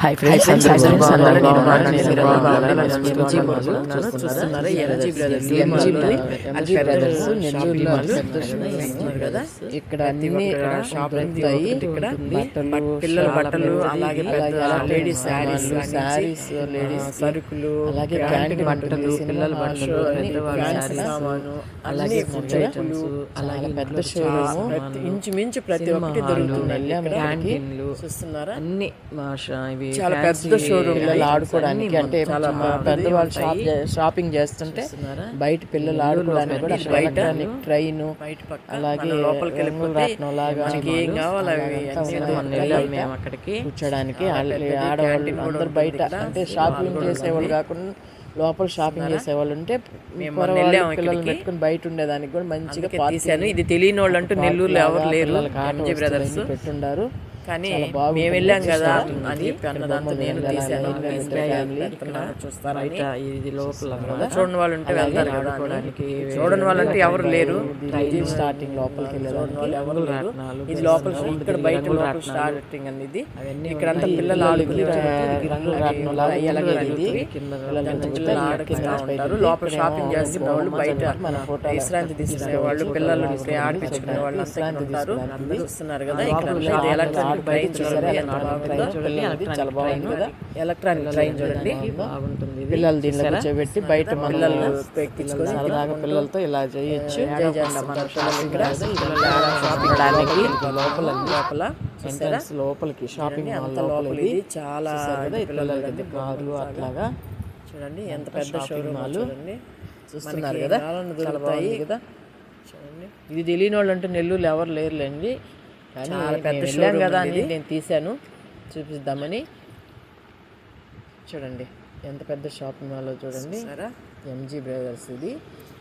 Hi friends, చూస్తున్నారా MG brothers నెల్లూరులో కదా. ఇక్కడ అన్ని షాప్ ఉంటాయి. ఇక్కడ పిల్లల బట్టలు, అలాగే లేడీస్ శారీస్, లేడీస్ సరుకులు, అలాగే క్యాంటీన్ బట్టలు, పిల్లల బట్టలు, ఫ్యాన్సీ సామాను, అలాగే ఫుడ్ ఐటమ్స్, అలాగే పెద్ద షోరూమ్, ఇంచుమించు ప్రతి ఒక్కటి దొరుకుతున్నాయి. క్యాంటీన్లు చూస్తున్నారా, అన్ని ఇవి చాలా పెద్ద షోరూమ్. పిల్లలు ఆడుకోవడానికి, అంటే పెద్దవాళ్ళు షాపింగ్ చేస్తుంటే బయట పిల్లలు ఆడుకోవడానికి కూడా ఎలక్ట్రానిక్ ట్రైన్, అలాగే అక్కడికి కూర్చోడానికి ఆడవాళ్ళు అందరు బయట, అంటే షాపింగ్ చేసేవాళ్ళు కాకుండా లోపల షాపింగ్ చేసేవాళ్ళు ఉంటే పిల్లలు పెట్టుకుని బయట ఉండేదానికి కూడా మంచిగా తీసాను. ఇది తెలియని వాళ్ళు అంటూ నెల్లూరులో ఎవరు లేరు, ఎంజీ బ్రదర్స్ పెట్టుండారు. కానీ మేము వెళ్ళాం కదా అని అన్నదాంతో నేను తీసాను. చూస్తారా, ఇది లోపల చూడని వాళ్ళు ఉంటే వెళ్తారు ఆడుకోవడానికి, చూడని వాళ్ళు అంటే ఎవరు లేరు. స్టార్టింగ్ లోపలికి వెళ్ళేవాళ్ళు ఎవరు లేరు. ఇది లోపల, ఇక్కడ బయట లోపల స్టార్టింగ్ అండి. ఇది ఇక్కడ అంతా పిల్లలు ఆడుకుంటారు. లోపల షాపింగ్ చేస్తున్న వాళ్ళు, బయట విశ్రాంతి తీసుకునే వాళ్ళు, పిల్లలు ఆడిపించుకునే వాళ్ళు అంతా ఉంటారు. చూస్తున్నారు కదా, ఇక్కడ ఎలక్ట్రానిక్ ట్రైన్ చాలా బాగుంది కదా. ఎలక్ట్రానిక్ ట్రైన్ చూడండి, బాగుంటుంది. పిల్లలు దీనిలో కూర్చోబెట్టి బయట పిల్లలు సరదాగా పిల్లలతో ఇలా చేయొచ్చు. లోపలికి షాపింగ్ అంత లోపలి చాలా పిల్లలకి కారు అట్లాగా చూడండి. ఎంత పెద్ద షోరూమ్ చూడండి, చూస్తున్నారు కదా, చాలా బాగుంది కదా. చూడండి, ఇది తెలియని వాళ్ళు అంటే నెల్లూరులో ఎవరు లేరులేండి. చాలా పెద్ద షోరూమ్ కదా అని నేను తీసాను చూపిద్దామని. చూడండి ఎంత పెద్ద షాపింగ్ మాల్ చూడండి, ఎంజీ బ్రదర్స్. ఇది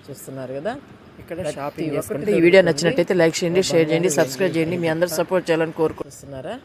చూస్తున్నారు కదా. ఇక్కడ షాపింగ్ చేసుకుంటే ఈ వీడియో నచ్చినట్టయితే లైక్ చేయండి, షేర్ చేయండి, సబ్స్క్రైబ్ చేయండి. మీ అందరూ సపోర్ట్ చేయాలని కోరుకుంటున్నారా.